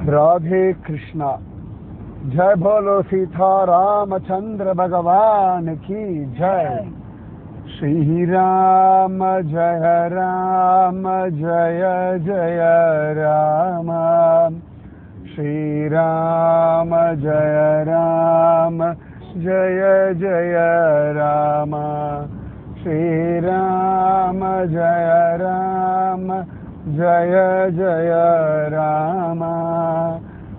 राधे कृष्णा। जय बोलो सीता रामचंद्र भगवान की जय। श्री राम जय जय राम। श्री राम जय जय राम। श्री राम जय जय राम।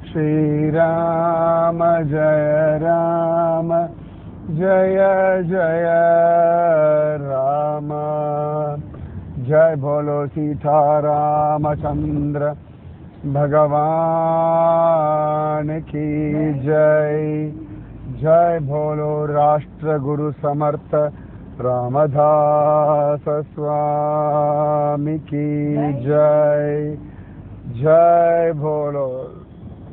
श्री राम जय जय राम। जय बोलो सीता रामचंद्र भगवान की जय। जय बोलो राष्ट्र गुरु समर्थ रामदास स्वामी की जय। जय बोलो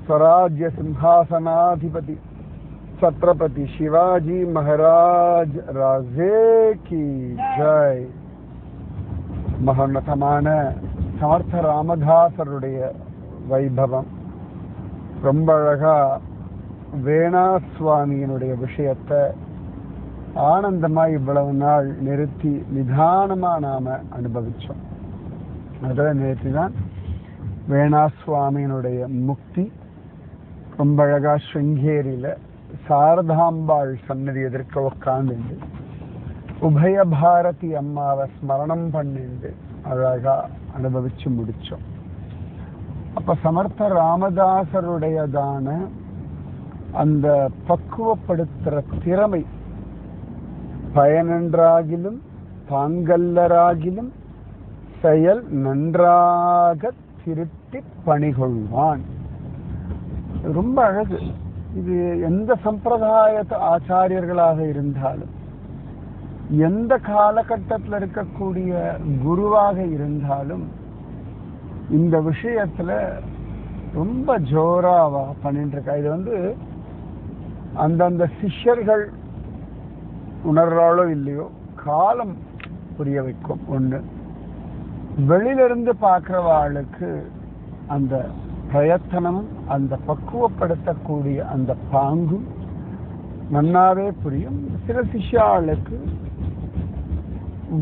स्वराज्य सिंहासनाधिपति छत्रपति शिवाजी महाराज राजे की जय। மகோன்னதமான சமர்த்த ராமதாசருடைய வைபவம் ரொம்ப அழகா வேணா சுவாமியினுடைய விஷயத்தை ஆனந்தமா இவ்வளவு நாள் நிறுத்தி நிதானமா நாம அனுபவிச்சோம். அதில் நேற்று தான் வேணா சுவாமியினுடைய முக்தி ரொம்ப அழகா ஸ்ருங்கேரியில சாரதாம்பாள் சன்னதி எதிர்க்க உட்கார்ந்து உபய பாரதி அம்மாவை ஸ்மரணம் பண்ணிண்டு அழகா அனுபவிச்சு முடிச்சோம். அப்ப சமர்த்த ராமதாசருடையதான அந்த பக்குவப்படுத்துற திறமை, பயனென்றாகிலும் தாங்கல்லராகிலும் செயல் நன்றாக திருத்தி பணிகொள்வான். ரொம்ப அழகு. இது எந்த சம்பிரதாயத்து ஆச்சாரியர்களாக இருந்தாலும், எந்த காலகட்டத்தில் இருக்கக்கூடிய குருவாக இருந்தாலும் இந்த விஷயத்துல ரொம்ப ஜோராவா பண்ணிட்டு இருக்கா. இது அந்தந்த சிஷ்யர்கள் உணர்றாளோ இல்லையோ காலம் புரிய வைக்கும். ஒண்ணு, வெளியிலிருந்து பார்க்கிறவாளுக்கு அந்த பிரயத்தனமும் அந்த பக்குவப்படுத்தக்கூடிய அந்த பாங்கும் நன்னாவே புரியும். சில சிஷ்யாளுக்கு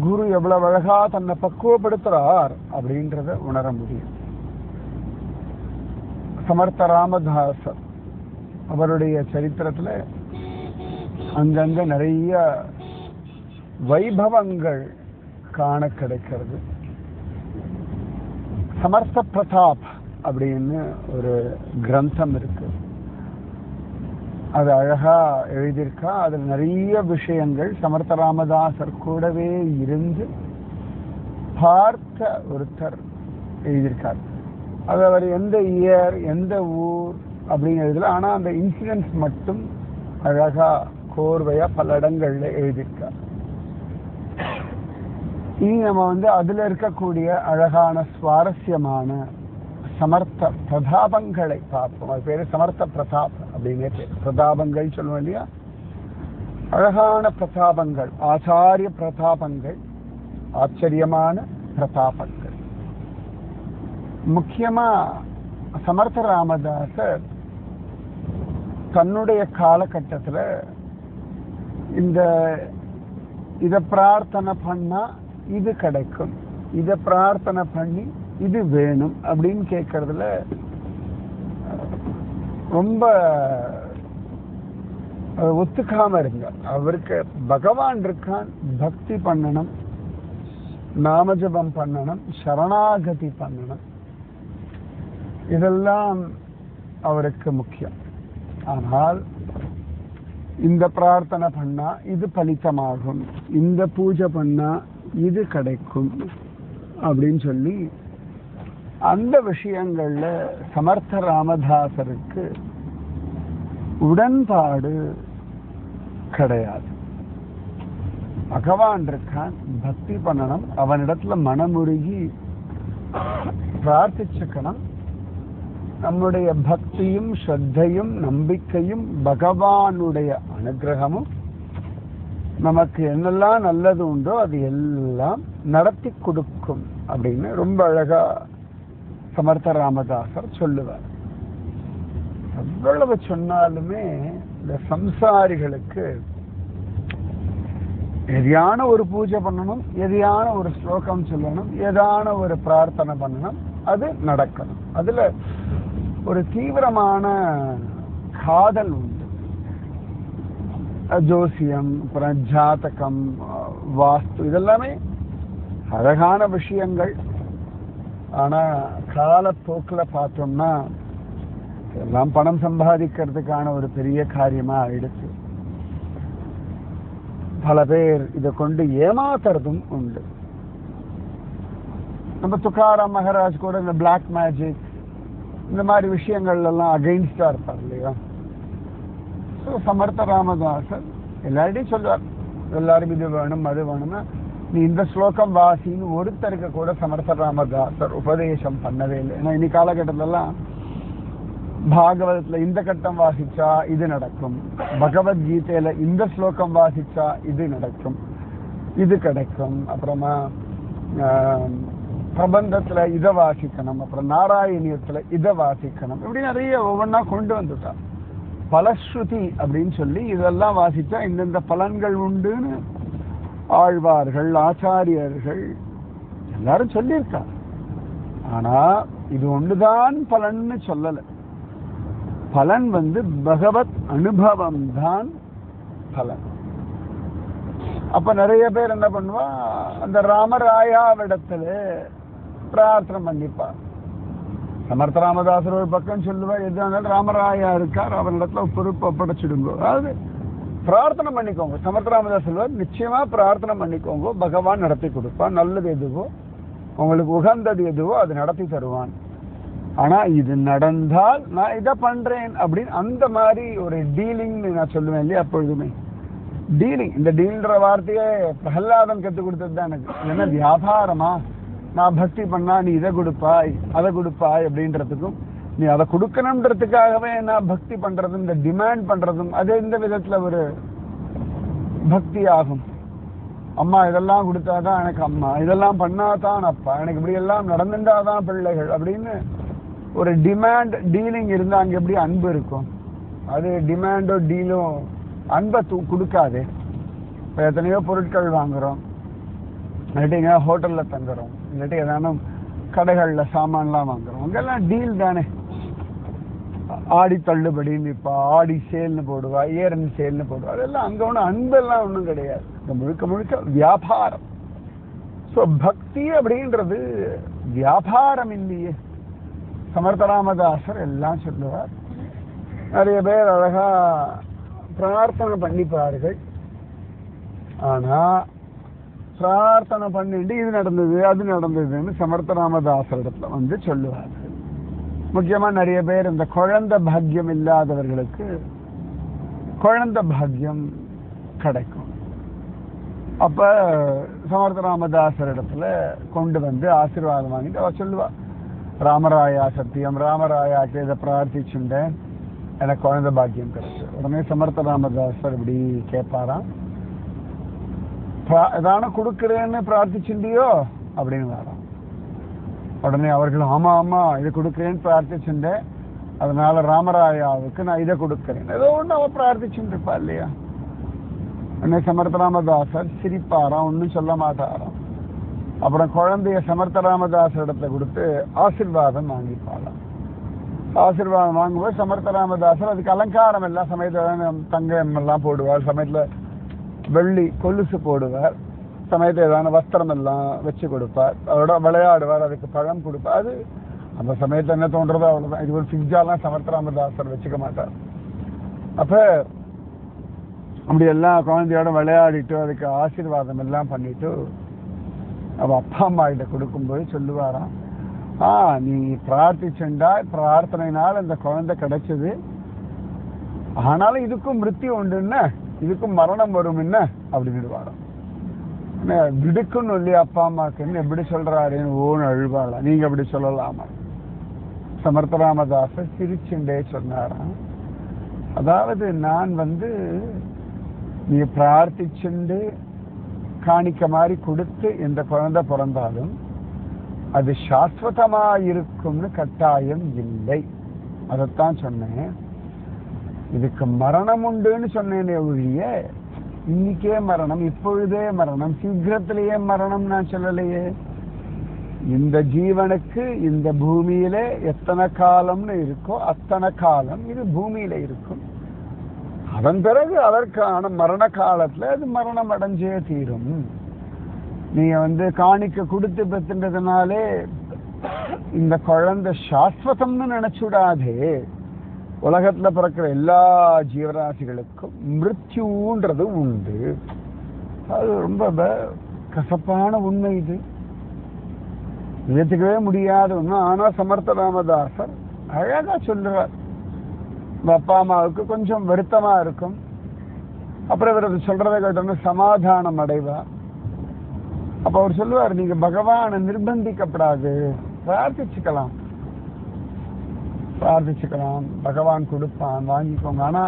குரு எவ்வளவு அழகா தன்னை பக்குவப்படுத்துறார் அப்படின்றத உணர முடியும். சமர்த்த ராமதாசர் அவருடைய சரித்திரத்துல அங்கங்க நிறைய வைபவங்கள் காண கிடைக்கிறது. சமர்த்த பிரதாப் அப்படின்னு ஒரு கிரந்தம் இருக்கு. அது அழகா எழுதியிருக்கா. அதுல நிறைய விஷயங்கள் சமர்த்த ராமதாசர் கூடவே இருந்து பார்த்த ஒருத்தர் எழுதியிருக்கார். அது அவர் எந்த இயர் எந்த ஊர் அப்படிங்கிறதுல, ஆனா அந்த இன்சிடென்ட்ஸ் மட்டும் அழகா கோர்வையா பல இடங்கள்ல எழுதியிருக்கார். இனி நம்ம அதுல இருக்கக்கூடிய அழகான சுவாரஸ்யமான சமர்த்த பிரதாபங்களை பார்ப்போம். அது பேரு சமர்த்த பிரதாப் அப்படின்னு பேர். பிரதாபங்கள் சொல்லுவோம் இல்லையா, அழகான பிரதாபங்கள், ஆச்சாரிய பிரதாபங்கள், ஆச்சரியமான பிரதாபங்கள். முக்கியமா சமர்த்த ராமதாசர் தன்னுடைய காலகட்டத்துல இத பிரார்த்தனை பண்ணா இது கிடைக்கும், இத பிரார்த்தனை பண்ணி இது வேணும் அப்படின்னு கேட்கறதுல ரொம்ப ஒத்துக்காம இருங்க. அவருக்கு பகவான் இருக்கான், பக்தி பண்ணணும், நாமஜபம் பண்ணணும், சரணாகதி பண்ணணும், இதெல்லாம் அவருக்கு முக்கியம். ஆனால் இந்த பிரார்த்தனை பண்ணா இது பலித்தமாகும், இந்த பூஜை பண்ணா இது கிடைக்கும் அப்படின்னு சொல்லி அந்த விஷயங்கள்ல சமர்த்த ராமதாசருக்கு உடன்பாடு கிடையாது. பகவான் இருக்கான், பக்தி பண்ணணும், அவனிடத்துல மனமுருகி பிரார்த்திச்சுக்கணும். நம்முடைய பக்தியும் ஸ்ரத்தையும் நம்பிக்கையும் பகவானுடைய அனுகிரகமும் நமக்கு என்னெல்லாம் நல்லது உண்டோ அது எல்லாம் நடத்தி கொடுக்கும் அப்படின்னு ரொம்ப அழகா சமர்த்த ராமதாசர் சொல்லுவார். எவ்வளவு சொன்னாலுமே இந்த சம்சாரிகளுக்கு எதையான ஒரு பூஜை பண்ணணும், எதையான ஒரு ஸ்லோகம் சொல்லணும், ஏதான ஒரு பிரார்த்தனை பண்ணணும், அது நடக்கணும். அதுல ஒரு தீவிரமான காதல் உண்டு. ஜோசியம், அப்புறம் ஜாதகம், வாஸ்து, இதெல்லாமே அழகான விஷயங்கள். ஆனா காலப்போக்கில் பார்த்தோம்னா எல்லாம் பணம் சம்பாதிக்கிறதுக்கான ஒரு பெரிய காரியமா ஆயிடுச்சு. பல பேர் இதை கொண்டு ஏமாத்துறதும் உண்டு. நம்ம துக்காராம் மகாராஜ் கூட இந்த பிளாக் மேஜிக் இந்த மாதிரி விஷயங்கள் எல்லாம் அகெயின்ஸ்டா இருப்பார் இல்லையா. சமர்த்த ராமதாசர் எல்லார்டையும் சொல்லுவார், எல்லாரும் இது வேணும் அது வேணும்னா நீ இந்த ஸ்லோகம் வாசின்னு ஒருத்தருக்கு கூட சமர்த்த ராமதாசர் உபதேசம் பண்ணவே இல்லை. ஏன்னா இன்னி காலகட்டத்திலலாம் பாகவதத்துல இந்த கட்டம் வாசிச்சா இது நடக்கும், பகவத்கீதையில இந்த ஸ்லோகம் வாசிச்சா இது நடக்கும், இது கிடைக்கும், அப்புறமா பிரபந்தத்துல இதை வாசிக்கணும், அப்புறம் நாராயணியத்துல இதை வாசிக்கணும், இப்படி நிறைய ஒவ்வொன்றா கொண்டு வந்துட்டா. பலஸ்ருதி அப்படின்னு சொல்லி இதெல்லாம் வாசிச்சா இந்தந்த பலன்கள் உண்டுன்னு ஆழ்வார்கள் ஆச்சாரியர்கள் எல்லாரும் சொல்லியிருக்கா. ஆனா இது ஒன்றுதான் பலன்னு சொல்லல. பலன் பகவத் அனுபவம் தான் பலன். அப்ப நிறைய பேர் என்ன பண்ணுவா, அந்த ராமராயாவிடத்துல பிரார்த்தனை பண்ணிப்பா. சமர்த்த ராமதாசர் ஒரு பக்கம் சொல்லுவா, எதுனாலும் ராமராயா இருக்கார், அவரிடத்துல பொறுப்பு ஒப்படைச்சிடுங்கோ. அதாவது பிரார்த்தனை பண்ணிக்கோங்க. சமர்த்த ராமதாஸ் சொல்லுவார், நிச்சயமா பிரார்த்தனை பண்ணிக்கோங்க, பகவான் நடத்தி கொடுப்பான். நல்லது எதுவோ உங்களுக்கு உகந்தது எதுவோ அது நடத்தி தருவான். ஆனா இது நடந்தால் நான் இதை பண்றேன் அப்படின்னு அந்த மாதிரி ஒரு டீலிங் நான் சொல்லுவேன் இல்லையா. எப்பொழுதுமே டீலிங், இந்த டீல்ன்ற வார்த்தையே பிரகலாதன் கற்றுக் கொடுத்தது தான் எனக்கு. என்ன வியாபாரமா, நான் பக்தி பண்ணா நீ இதை கொடுப்பாய் அதை கொடுப்பாய் அப்படின்றதுக்கும், நீ அதை கொடுக்கணுன்றதுக்காகவே நான் பக்தி பண்றதும் இந்த டிமாண்ட் பண்றதும் அது எந்த விதத்துல ஒரு பக்தி ஆகும். அம்மா இதெல்லாம் கொடுத்தாதான் எனக்கு அம்மா, இதெல்லாம் பண்ணாதான் அப்பா, எனக்கு இப்படி எல்லாம் நடந்துட்டாதான் பிள்ளைகள் அப்படின்னு ஒரு டிமாண்ட் டீலிங் இருந்தா அங்க எப்படி அன்பு இருக்கும்? அது டிமாண்டோ டீலோ அன்பை கொடுக்காது. இப்போ எத்தனையோ பொருட்கள் வாங்குறோம், இல்லாட்டி எங்க ஹோட்டல்ல தங்குறோம், இல்லாட்டி ஏதானும் கடைகள்ல சாமான்லாம் வாங்குறோம், அங்கெல்லாம் டீல் தானே. ஆடி தள்ளுபடின்னு இப்ப ஆடி சேல்னு போடுவா, ஏரன் சேல்னு போடுவா, அதெல்லாம் அங்க ஒன்றும் அன்பெல்லாம் ஒன்றும் கிடையாது. முழுக்க முழுக்க வியாபாரம். ஸோ பக்தி அப்படின்றது வியாபாரம் இல்லையே. சமர்த்த ராமதாசர் எல்லாம் சொல்லுவார். நிறைய பேர் அழகா பிரார்த்தனை பண்ணிப்பார்கள். ஆனா பிரார்த்தனை பண்ணிட்டு இது நடந்தது அது நடந்ததுன்னு சமர்த்த ராமதாசர் இடத்துல சொல்லுவார்கள். முக்கியமா நிறைய பேர் இந்த குழந்தை பாக்கியம் இல்லாதவர்களுக்கு குழந்தை பாக்கியம் கிடைக்கும். அப்ப சமர்த்த ராமதாசர் இடத்துல கொண்டு ஆசீர்வாதம் வாங்கிட்டு அவ சொல்லுவா, ராமராயா சத்தியம், ராமராயாக்கு இதை பிரார்த்திச்சுட்டேன், எனக்கு குழந்தை பாக்கியம் கிடைச்சு. உடனே சமர்த்த ராமதாசர் இப்படி கேட்பாராம், ஏதான கொடுக்குறேன்னு பிரார்த்திச்சுண்டியோ அப்படின்னு வரான். உடனே அவர்கள் ஆமா ஆமா இதை கொடுக்குறேன்னு பிரார்த்திச்சுட்டேன், அதனால ராமராயாவுக்கு நான் இதை கொடுக்குறேன், ஏதோ ஒன்று அவ பிரார்த்திச்சுட்டு இருப்பா இல்லையா. உடனே சமர்த்த ராமதாசர் சிரிப்பாராம், ஒன்றும் சொல்ல மாட்டாராம். அப்புறம் குழந்தைய சமர்த்த ராமதாசர் இடத்துல கொடுத்து ஆசீர்வாதம் வாங்கிப்பாளாம். ஆசீர்வாதம் வாங்கும்போது சமர்த்த ராமதாசர் அதுக்கு அலங்காரம் எல்லாம் சமயத்துல தங்கம் எல்லாம் போடுவார், சமயத்துல வெள்ளி கொலுசு போடுவார், சமயத்தில் ஏதான வஸ்திரம் எல்லாம் வச்சு கொடுப்பார், அதோட விளையாடுவார், அதுக்கு பழம் கொடுப்பார். அது அந்த சமயத்தில் என்ன தோன்றதோ அவ்வளவுதான். இது ஒரு பிக்ஜாலாம் சமர்த்த ராமதாசர் வச்சுக்க மாட்டார். அப்ப அப்படி எல்லாம் குழந்தையோட விளையாடிட்டு அதுக்கு ஆசீர்வாதம் எல்லாம் பண்ணிட்டு அவ அப்பா அம்மா கிட்ட கொடுக்கும்போது சொல்லுவாராம், நீ பிரார்த்திச்சுண்டா, பிரார்த்தனையினால் இந்த குழந்தை கிடைச்சது, ஆனாலும் இதுக்கும் மிருத்தி உண்டுன்னு, இதுக்கும் மரணம் வரும் என்ன அப்படின்னுடுவாராம். விடுக்குன்னு சொல்லி அப்பா அம்மாக்குன்னு எப்படி சொல்றாருன்னு ஓன்னு அழுவாளா, நீங்க அப்படி சொல்லலாமா? சமர்த்த ராமதாசர் சிரிச்சுண்டே சொன்னாராம், அதாவது நான் நீ பிரார்த்திச்சுண்டு காணிக்க மாதிரி கொடுத்து இந்த குழந்தை பிறந்தாலும் அது சாஸ்வதமா இருக்கும்னு கட்டாயம் இல்லை. அதைத்தான் சொன்னேன். இதுக்கு மரணம் உண்டுன்னு சொன்னேனே ஒழிய இன்னைக்கே மரணம், இப்பொழுதே மரணம், சீக்கிரத்திலேயே மரணம் நான் சொல்லலையே. இந்த ஜீவனுக்கு இந்த பூமியில எத்தனை காலம்னு இருக்கோ அத்தனை காலம் இது பூமியில இருக்கும். அதன் பிறகு அதற்கான மரண காலத்துல அது மரணம் அடைஞ்சே தீரும். நீங்க காணிக்க கொடுத்து பெற்றுன்றதுனாலே இந்த குழந்தை சாஸ்வதம்னு நினைச்சுடாதே. உலகத்துல பிறக்கிற எல்லா ஜீவராசிகளுக்கும் மிருத்யூன்றது உண்டு. அது ரொம்ப கசப்பான உண்மை, இது ஏற்றுக்கவே முடியாத ஒண்ணு. ஆனா சமர்த்த ராமதாசர் அழகா சொல்றார். அப்பா அம்மாவுக்கு கொஞ்சம் வருத்தமா இருக்கும், அப்புறம் இவர் சொல்றதை கேட்டோன்னு சமாதானம் அடைவா. அப்ப அவர் சொல்லுவார், நீங்க பகவானை நிர்பந்திக்கப்படாது, பிரார்த்திச்சுக்கலாம், பகவான் கொடுப்பான், வாங்கிக்கோங்க. ஆனா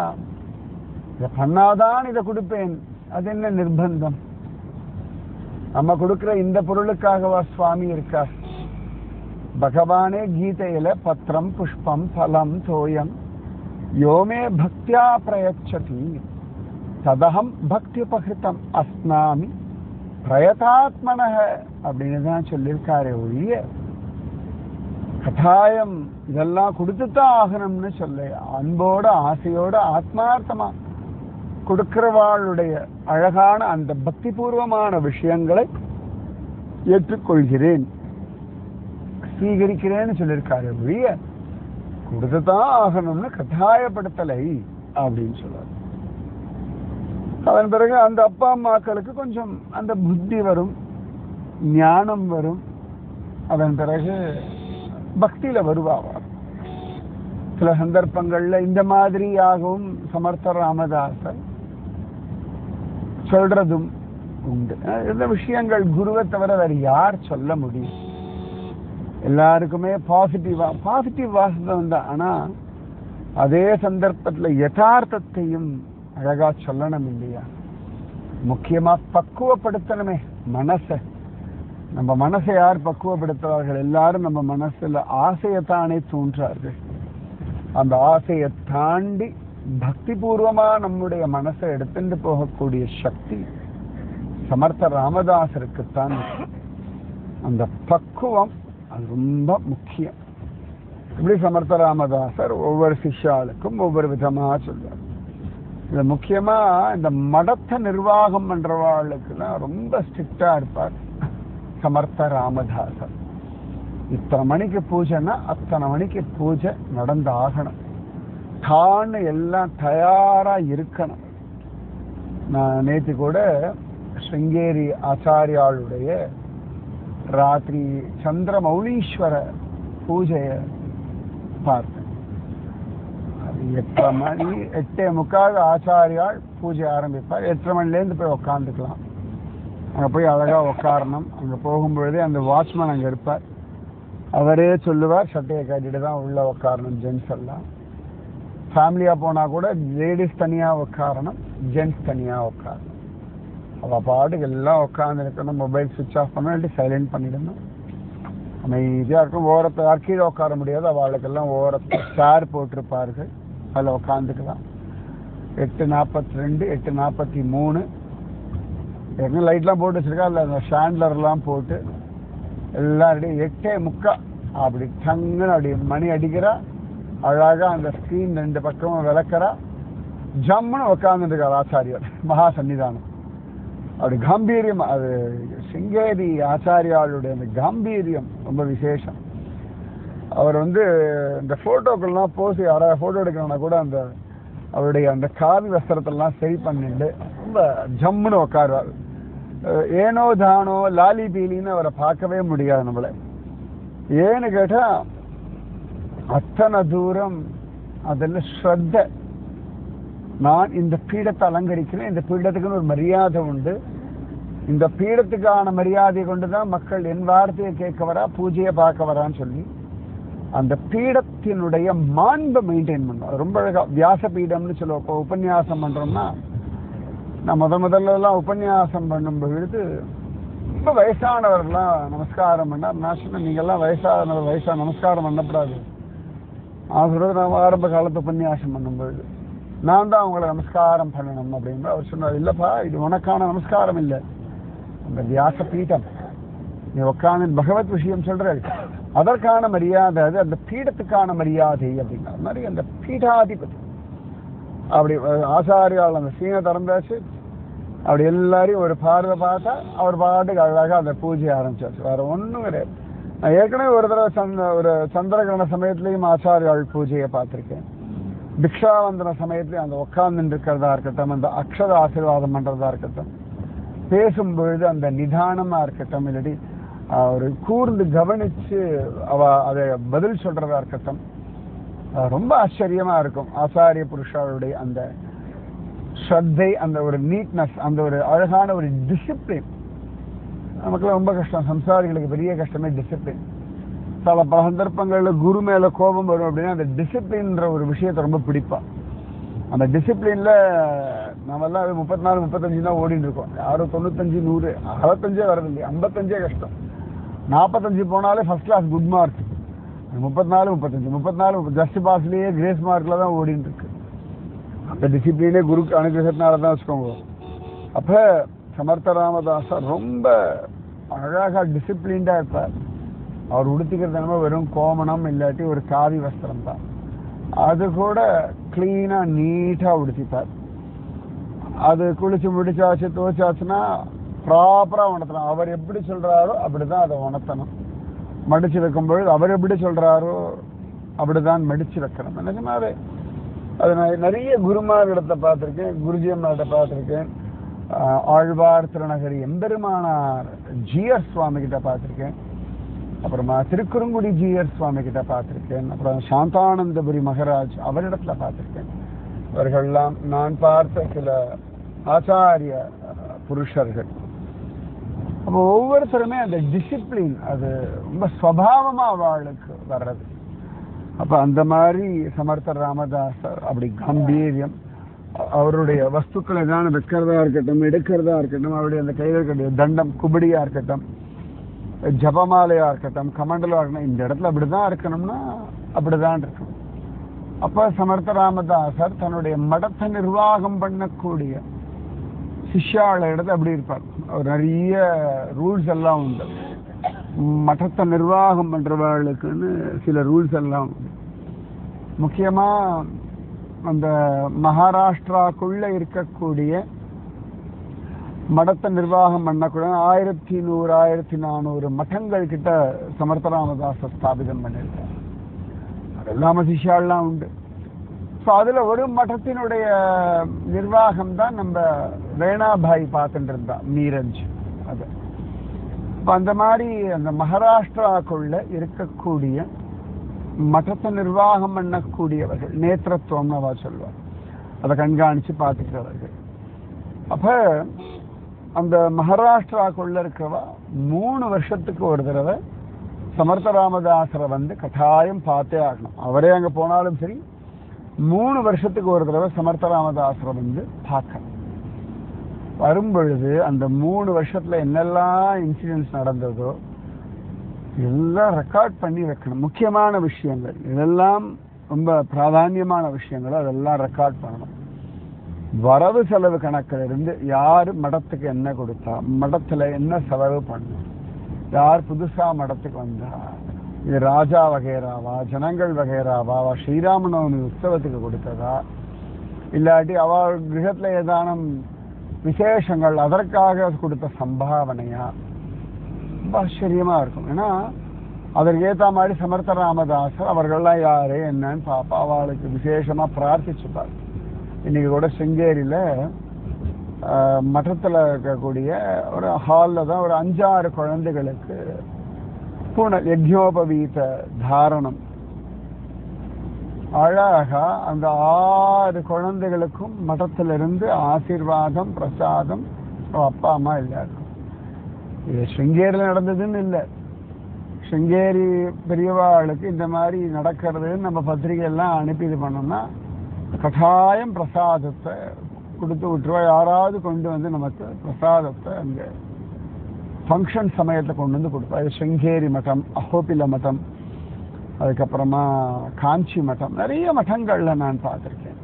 இதை பண்ணாதான் இதை கொடுப்பேன், அது என்ன நிர்பந்தம்? நம்ம கொடுக்கிற இந்த பொருளுக்காகவா சுவாமி இருக்கார்? பகவானே கீதையில பத்திரம் புஷ்பம் பலம் தோயம் யோமே பக்தியா பிரயச்சதி ததகம் பக்தி உபகிருத்தம் அஸ்னாமி பிரயதாத்மனக அப்படின்னு தான் சொல்லியிருக்காரே ஒழிய கட்டாயம் இதெல்லாம் கொடுத்துத்தான் ஆகணும்னு சொல்ல. அன்போட ஆசையோட ஆத்மார்த்தமா கொடுக்கிறவாளுடைய அழகான அந்த பக்தி பூர்வமான விஷயங்களை ஏற்றுக்கொள்கிறேன், ஸ்வீகரிக்கிறேன்னு சொல்லியிருக்காரு ஒழிய கொடுத்துதான் ஆகணும்னு கட்டாயப்படுத்தலை அப்படின்னு சொல்றாரு. அதன் பிறகு அந்த அப்பா அம்மாக்களுக்கு கொஞ்சம் அந்த புத்தி வரும், ஞானம் வரும். அதன் பிறகு பக்தியில வருவாவார். சில சந்தர்ப்பங்கள்ல இந்த மாதிரியாகவும் சமர்த்த ராமதாசர் சொல்றதும் உண்டு. இந்த விஷயங்கள் குருவை தவிர வேற யார் சொல்ல முடியும்? எல்லாருக்குமே பாசிட்டிவ் வாசகம் தான். ஆனா அதே சந்தர்ப்பத்துல யதார்த்தத்தையும் அழகா சொல்லணும் இல்லையா? முக்கியமா பக்குவப்படுத்தணுமே மனசை. நம்ம மனசை யார் பக்குவப்படுத்துவார்கள்? எல்லாரும் நம்ம மனசுல ஆசையத்தானே தூண்டுறார்கள். அந்த ஆசையை தாண்டி பக்தி பூர்வமா நம்முடைய மனசை எடுத்துட்டு போகக்கூடிய சக்தி சமர்த்த ராமதாசருக்குத்தான். அந்த பக்குவம் அது ரொம்ப முக்கியம். இப்படி சமர்த்த ராமதாசர் ஒவ்வொரு சிஷ்யாளுக்கும் ஒவ்வொரு விதமா சொல்றார். இது முக்கியமா இந்த மடத்தை நிர்வாகம் பண்றவாளுக்குலாம் ரொம்ப ஸ்ட்ரிக்டா இருப்பார் சமர்த்த ராமதாசர். இத்தனை மணிக்கு பூஜைன்னா அத்தனை மணிக்கு பூஜை நடந்து ஆகணும், தான் எல்லாம் தயாரா இருக்கணும். நான் நேற்று கூட ஸ்ருங்கேரி ஆச்சாரியாளுடைய ராத்திரி சந்திர மௌலீஸ்வர பூஜையை பார்த்தேன். அது 8 மணி 8:45 ஆச்சாரியால் பூஜை ஆரம்பிப்பார். 8:30 மணிலேருந்து போய் உக்காந்துக்கலாம். அங்கே போய் அழகா உட்காரணும். அங்கே போகும்பொழுதே அந்த வாட்ச்மேன் அங்கே இருப்பார். அவரே சொல்லுவார், சட்டையை கட்டிட்டு தான் உள்ள உட்காரணும் ஜென்ட்ஸ் எல்லாம். ஃபேமிலியா போனா கூட லேடிஸ் தனியா உட்காரணும், ஜென்ட்ஸ் தனியா உட்காரணும். அவள் பாட்டுக்கு எல்லாம் உட்காந்து இருக்கணும். மொபைல் சுவிட்ச் ஆஃப் பண்ணி சைலண்ட் பண்ணிடணும். அமைதியாக இருக்கும். ஓரத்தை கீழே உட்கார முடியாது. அவளுக்கெல்லாம் ஓரத்தை சேர் போட்டிருப்பார்கள், அதில் உட்காந்துக்கலாம். 8:42 8:43 ஏற்கனவே லைட்லாம் போட்டு வச்சிருக்கா. இல்லை அந்த ஷாண்ட்லர்லாம் போட்டு எல்லாம் ரெடி. 8:45 அப்படி டங்குன்னு அப்படி மணி அடிக்கிறா. அழகாக அந்த ஸ்க்ரீன் 2 பக்கமும் விளக்கிறா. ஜம்முன்னு உட்காந்துருக்கார் ஆச்சாரியார் மகா சன்னிதானம். அப்படி காம்பீரியம். அது சிங்கேரி ஆச்சாரியாளுடைய அந்த காம்பீரியம் ரொம்ப விசேஷம். அவர் இந்த போட்டோக்கள்லாம் போஸ் யாராவது போட்டோ எடுக்கணும்னா கூட அந்த அவருடைய அந்த காவி வஸ்திரத்தெல்லாம் சரி பண்ணிட்டு ரொம்ப ஜம்முன்னு உட்காருவார். ஏனோ தானோ லாலி பீலின்னு அவரை பார்க்கவே முடியாது நம்மளை. ஏன்னு கேட்டா அத்தனை தூரம் அதில் ஸ்ரத்த. நான் இந்த பீடத்தை அலங்கரிக்கிறேன், இந்த பீடத்துக்குன்னு ஒரு மரியாதை உண்டு. இந்த பீடத்துக்கான மரியாதையை கொண்டுதான் மக்கள் என் வார்த்தையை கேட்க வரா, பூஜையை பார்க்க வரான்னு சொல்லி அந்த பீடத்தினுடைய மாண்பை மெயின்டைன் பண்ணும். ரொம்ப அழகா வியாச பீடம்னு சொல்லுவோம். இப்போ உபன்யாசம் பண்றோம்னா, நான் முதல்லலாம் உபன்யாசம் பண்ணும் பொழுது ரொம்ப வயசானவர்கள்லாம் நமஸ்காரம் பண்ணார். நான் சொன்னேன், நீங்கள்லாம் வயசா நமஸ்காரம் பண்ணப்படாது. நான் சொல்றது நான் ஆரம்ப காலத்து உபன்யாசம் பண்ணும் பொழுது நான் தான் அவங்களை நமஸ்காரம் பண்ணணும் அப்படின்னு அவர் சொன்னார். இல்லப்பா, இது உனக்கான நமஸ்காரம் இல்லை, அந்த வியாச பீடம், நீ உட்காந்து பகவத் விஷயம் சொல்ற, அதற்கான மரியாதை, அது அந்த பீடத்துக்கான மரியாதை அப்படிங்கிற மாதிரி அந்த பீடாதிபதி. அப்படி ஆச்சாரியால் அந்த சீனை திறந்தாச்சு. அப்படி எல்லாரையும் ஒரு பார்வை பார்த்தா அவர் பாட்டுக்கு அழகாக அந்த பூஜையை ஆரம்பிச்சாச்சு. வேற ஒன்றும் கிடையாது. நான் ஏற்கனவே ஒரு தடவை ஒரு சந்திரகிரகண சமயத்திலையும் ஆச்சாரியால் பூஜையை பார்த்துருக்கேன். பிக்ஷாவந்தன சமயத்துலையும் அந்த உட்கார்ந்து இருக்கிறதா இருக்கட்டும், அந்த அக்ஷர ஆசீர்வாதம் பண்றதா இருக்கட்டும், பேசும்பொழுது அந்த நிதானமா இருக்கட்டும், இல்லாட்டி ஒரு கூர்ந்து கவனிச்சு அதை பதில் சொல்றதா இருக்கட்டும், ரொம்ப ஆச்சரியமா இருக்கும். ஆச்சாரிய புருஷாவுடைய அந்த ஸ்ரத்தை, அந்த ஒரு நீட்னஸ், அந்த ஒரு அழகான ஒரு டிசிப்ளின் நமக்குலாம் ரொம்ப கஷ்டம். சம்சாரிகளுக்கு பெரிய கஷ்டமே டிசிப்ளின். பல சந்தர்ப்பங்களில் குரு மேல கோபம் வரும் அப்படின்னா அந்த டிசிப்ளின்ற ஒரு விஷயத்தை ரொம்ப பிடிப்பான். அந்த டிசிப்ளின்ல நம்மெல்லாம் 34 35 தான் ஓடிட்டு இருக்கோம். யாரும் 95 100 65 வரதில்லை, 55 கஷ்டம். 45 போனாலே first class good mark. 34 35 34 just பாஸ்லயே கிரேஸ் மார்க்ல தான் ஓடிட்டு இருக்கு. அந்த டிசிப்ளினே குருக்கு அனுகிரகத்தினால தான் வச்சுக்கோங்க. அப்ப சமர்த்த ராமதாசர் ரொம்ப அழகா டிசிப்ளின்டா இருப்பார். அவர் உடுத்திக்கிறது வெறும் கோமணம் இல்லாட்டி ஒரு காவி வஸ்திரம் தான், அது கூட கிளீனா நீட்டா உடுத்திப்பார். அது குளிச்சு முடிச்சாச்சு துவைச்சாச்சுன்னா ப்ராப்பரா உணர்த்தணும். அவர் எப்படி சொல்றாரோ அப்படிதான் அதை உணர்த்தணும். மடிச்சு வைக்கும் பொழுது அவர் எப்படி சொல்றாரோ அப்படிதான் மடிச்சு வைக்கணும். நிஜமாவே அது நான் நிறைய குருமார்களிடத்தை பார்த்துருக்கேன், குருஜி அம்மாட்ட பார்த்துருக்கேன், ஆழ்வார் திருநகரி எம்பெருமானார் ஜிஆர் சுவாமி கிட்ட பார்த்துருக்கேன், அப்புறமா திருக்குறுங்குடி ஜிஆர் சுவாமி கிட்ட பார்த்துருக்கேன், அப்புறம் சாந்தானந்தபுரி மகராஜ் அவரிடத்துல பார்த்துருக்கேன். இவர்கள்லாம் நான் பார்த்த சில ஆச்சாரிய புருஷர்கள். அப்போ ஒவ்வொருத்தருமே அந்த டிசிப்ளின் அது ரொம்ப ஸ்வபாவமா அவளுக்கு வர்றது. அப்ப அந்த மாதிரி சமர்த்த ராமதாசர் அப்படி கம்பீரியம், அவருடைய வஸ்துக்கள் எதாவது வைக்கிறதா இருக்கட்டும், எடுக்கிறதா இருக்கட்டும், அவருடைய அந்த கையில் இருக்கக்கூடிய தண்டம் குபடியா இருக்கட்டும், ஜபமாலையா இருக்கட்டும், கமண்டலா இருக்கட்டும், இந்த இடத்துல அப்படிதான் இருக்கணும்னா அப்படிதான் இருக்கணும். அப்ப சமர்த்த ராமதாசர் தன்னுடைய மடத்தை நிர்வாகம் பண்ணக்கூடிய சிஷ்யாள இடத்துல அப்படி இருப்பார். அவர் நிறைய ரூல்ஸ் எல்லாம் உண்டு. மடத்தை நிர்வாகம் பண்றவர்களுக்குன்னு சில ரூல்ஸ் எல்லாம் உண்டு. முக்கியமா அந்த மகாராஷ்டிராக்குள்ள இருக்கக்கூடிய மடத்தை நிர்வாகம் பண்ணக்கூடிய 1100 1400 மட்டங்கள் கிட்ட சமர்த்த ராமதாசர் ஸ்தாபிதம் பண்ணியிருக்கார். அதெல்லாம சிஷ்யாலாம் உண்டு. ஸோ அதுல ஒரு மட்டத்தினுடைய நிர்வாகம் தான் நம்ம வேணாபாய் பார்த்துட்டு இருந்தா, மீரஞ்ச். அது இப்போ அந்த மாதிரி அந்த மகாராஷ்டிராக்குள்ள இருக்கக்கூடிய மட்டத்தை நிர்வாகம் பண்ணக்கூடியவர்கள், நேத்திரத்துவம்னு அவ சொல்வார், அதை கண்காணிச்சு பார்த்துக்கிறவர்கள். அப்ப அந்த மகாராஷ்டிராக்குள்ள இருக்கவா 3 வருஷத்துக்கு ஒரு தடவை சமர்த்த ராமதாசரை வந்து கட்டாயம் பார்த்தே ஆகணும். அவரே அங்க போனாலும் சரி, 3 வருஷத்துக்கு ஒரு தடவை சமர்த்த ராமதாசரை வந்து பார்க்கணும். வரும்பொழுது அந்த 3 வருஷத்துல என்னெல்லாம் இன்சிடென்ட்ஸ் நடந்ததோ எல்லாம் ரெக்கார்ட் பண்ணி வைக்கணும். முக்கியமான விஷயங்கள் இதெல்லாம், ரொம்ப பிராதான்யமான விஷயங்களோ அதெல்லாம் ரெக்கார்ட் பண்ணணும். வரவு செலவு கணக்கில் இருந்து யாரு மடத்துக்கு என்ன கொடுத்தா, மடத்துல என்ன செலவு பண்ணும், யார் புதுசா மடத்துக்கு வந்தா, இது ராஜா வகைராவா, ஜனங்கள் வகைராவா, ஸ்ரீராமநவமி உற்சவத்துக்கு கொடுத்ததா, இல்லாட்டி அவ கிரகத்துல ஏதானும் விசேஷங்கள் அதற்காக கொடுத்த சம்பாவனையா, ரொம்ப ஆச்சரியமா இருக்கும். ஏன்னா அதற்கு ஏற்ற மாதிரி சமர்த்த ராமதாசர் அவர்கள்லாம் யாரு என்னன்னு பாப்பா, அவளுக்கு விசேஷமா பிரார்த்திச்சுப்பார். இன்னைக்கு கூட சிங்கேரியில மட்டத்துல இருக்கக்கூடிய ஒரு ஹால்ல தான் ஒரு 5-6 குழந்தைகளுக்கு யஜ்ஞோபவீத தாரணம். அழகா அந்த 6 குழந்தைகளுக்கும் மடத்திலிருந்து ஆசீர்வாதம் பிரசாதம் அப்பா அம்மா எல்லாருக்கும். இது சிங்கேரியில் நடந்ததுன்னு இல்லை, சிங்கேரி பெரியவாளுக்கு இந்த மாதிரி நடக்கிறதுன்னு நம்ம பத்திரிகை எல்லாம் அனுப்பி இது பண்ணோம்னா கட்டாயம் பிரசாதத்தை கொடுத்து விட்டுருவா. யாராவது கொண்டு வந்து நமக்கு பிரசாதத்தை அங்கே ஃபங்க்ஷன் சமயத்தை கொண்டு வந்து கொடுப்பா. அது சிங்கேரி மட்டம், அஹோபில மட்டம், அதுக்கப்புறமா காஞ்சி மட்டம், நிறைய மட்டங்கள்ல நான் பார்த்துருக்கேன்.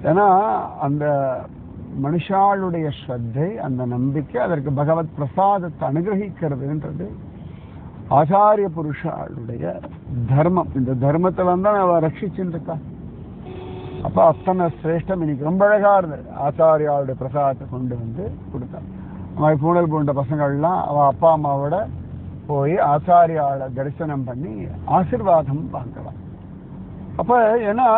ஏன்னா அந்த மனுஷாளுடைய ஸ்ரத்தை, அந்த நம்பிக்கை, அதற்கு பகவத் பிரசாதத்தை அனுகிரகிக்கிறதுன்றது ஆச்சாரிய புருஷாளுடைய தர்மம். இந்த தர்மத்துல தான் அவ ரட்சிச்சுட்டு இருக்கா. அப்ப அத்தனை சிரேஷ்டம். இன்னைக்கு ரொம்ப அழகா இருந்தது. ஆச்சாரியாவுடைய பிரசாதத்தை கொண்டு வந்து கொடுத்தா. நம்ம பூனல் பூண்ட பசங்கள்லாம் அவ அப்பா அம்மாவோட போய் ஆச்சாரியாவை தரிசனம் பண்ணி ஆசீர்வாதம் வாங்கலாம். அப்ப ஏன்னா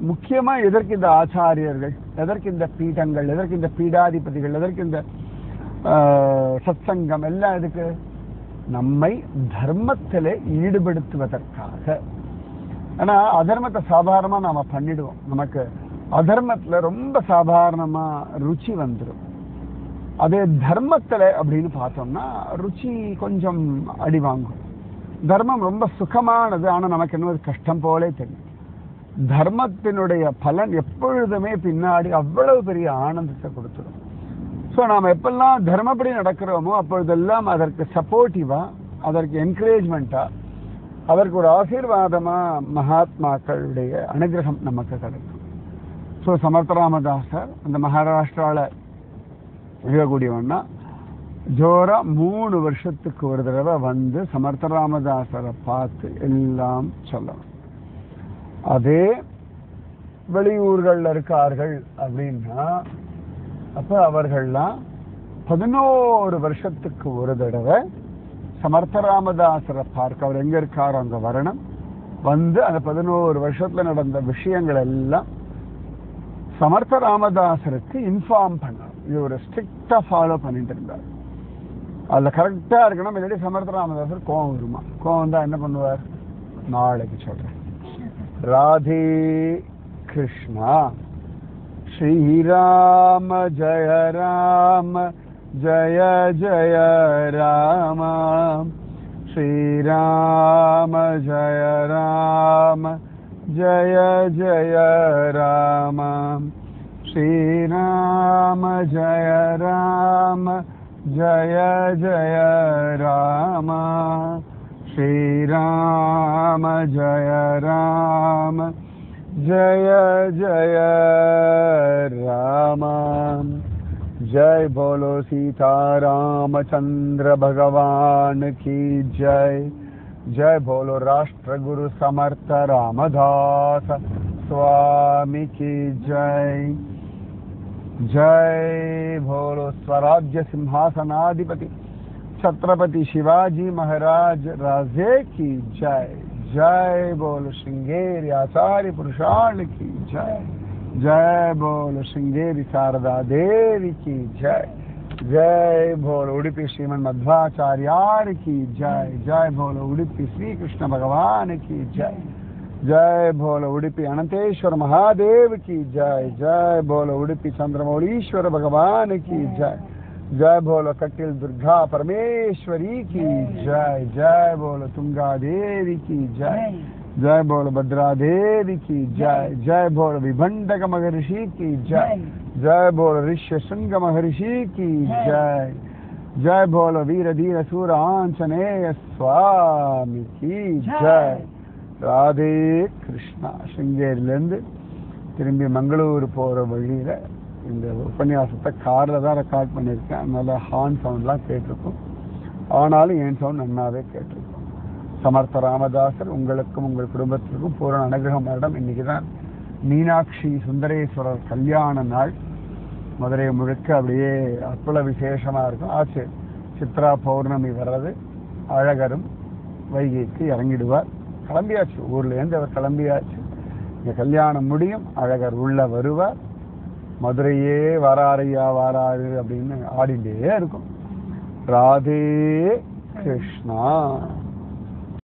முக்கியமா எதற்கு இந்த ஆச்சாரியர்கள், எதற்கு இந்த பீடங்கள், எதற்கு இந்த பீடாதிபதிகள், எதற்கு இந்த சத்சங்கம் எல்லாம் எதுக்கு? நம்மை தர்மத்திலே ஈடுபடுத்துவதற்காக. ஆனா அதர்மத்தை சாதாரணமா நாம பண்ணிடுவோம். நமக்கு அதர்மத்துல ரொம்ப சாதாரணமா ருச்சி வந்துடும். அதே தர்மத்துல அப்படின்னு பார்த்தோம்னா ருச்சி கொஞ்சம் அடி வாங்கும். தர்மம் ரொம்ப சுகமானது, ஆனா நமக்கு என்ன கஷ்டம் போலே தெரியும். தர்மத்தினுடைய பலன் எப்பொழுதுமே பின்னாடி அவ்வளவு பெரிய ஆனந்தத்தை கொடுத்துடும். ஸோ நாம் எப்பெல்லாம் தர்மப்படி நடக்கிறோமோ அப்பொழுதெல்லாம் அதற்கு சப்போர்ட்டிவா, அதற்கு என்கரேஜ்மெண்ட்டா, அதற்கு ஒரு ஆசீர்வாதமா மகாத்மாக்களுடைய அனுகிரகம் நமக்கு கிடைக்கும். ஸோ சமர்த்தராமதாசர் அந்த மகாராஷ்டிராவில் இருக்கக்கூடியவன்னா ஜோரா 3 வருஷத்துக்கு ஒரு தடவை வந்து சமர்த்தராமதாசரை பார்த்து எல்லாம் சொல்லணும். அதே வெளியூர்கள்ல இருக்கார்கள் அப்படின்னா அப்ப அவர்கள்லாம் 11 வருஷத்துக்கு ஒரு தடவை சமர்த்தராமதாசரை பார்க்க, அவர் எங்க இருக்காரோ அங்க வரணும். வந்து அந்த 11 வருஷத்துல நடந்த விஷயங்கள் எல்லாம் சமர்த்தராமதாசருக்கு இன்ஃபார்ம் பண்ணணும். இது ஒரு ஸ்ட்ரிக்டா ஃபாலோ பண்ணிட்டு இருந்தார். அதுல கரெக்டா இருக்கணும். இல்லாட்டி சமர்த்தராமதாசர் கோவம் வருமா? கோவம் தான் என்ன பண்ணுவார்? நாளைக்கு சொல்றேன். ராதே கிருஷ்ணா. ஸ்ரீராம ஜய ராம ஜய ஜய ராம. ஸ்ரீராம ஜய ராம ஜய ஜய ராம. ஸ்ரீராம ஜய ராம ஜய ஜய ராம. ஸ்ரீராம ஜய ராம ஜய ஜய ராம. जय बोलो सीतारामचंद्र भगवान की जय. जय बोलो राष्ट्र गुरु समर्थ रामदास स्वामी की जय. जय बोलो स्वराज्य सिंहासनाधिपति छत्रपति शिवाजी महाराज राजे की जय. जय बोलो श्रृंगेरी आचार्य पुरुषार्थ की जय. जय बोलो श्रृंगेरी शारदा देवी की जय. जय बोलो उडुपी श्रीमन मध्वाचार्यार की जय. जय बोलो उडुपी श्री कृष्ण भगवान की जय. जय बोलो उडुपी अनंतेश्वर महादेव की जय. जय बोलो उडुपी चंद्रमौलीश्वर भगवान की जय. जय बोलो कटिल दुर्गा परमेश्वरी की जय. जय बोलो तुंगा देवी की जय. जय बोलो भद्रा देवी की जय. जय बोलो विभंडक महर्षि की जय. जय बोलो ऋष्यशृंग महर्षि की जय. जय बोलो वीर धीर सूर आंजनेय स्वामी की जय. राधे कृष्णा. श्रृंगेरिलिருந்து திரும்பி மங்களூர் போற வழியில இந்த உபன்யாசத்தை கார்ல தான் ரெக்கார்ட் பண்ணியிருக்கேன். அதனால ஹார்ன் சவுண்ட்லாம் கேட்டிருக்கும். ஆனாலும் என் சவுண்ட் நன்னாவே கேட்டிருக்கும். சமர்த்த ராமதாசர் உங்களுக்கும் உங்கள் குடும்பத்திற்கும் பூரண அனுகிரகம் வருடம். இன்னைக்கு தான் மீனாட்சி சுந்தரேஸ்வரர் கல்யாண நாள். மதுரை முழுக்க அப்படியே அற்புத விசேஷமா இருக்கும். ஆச்சு சித்ரா பௌர்ணமி வர்றது. அழகரும் வைகைக்கு இறங்கிடுவார். கிளம்பியாச்சு, ஊர்லேருந்து அவர் கிளம்பியாச்சு. இங்கே கல்யாணம் முடியும், அழகர் உள்ள வருவார். மதுரையே வாராரையா வாராரு அப்படின்னு ஆடிண்டே இருக்கும். ராதே கிருஷ்ணா.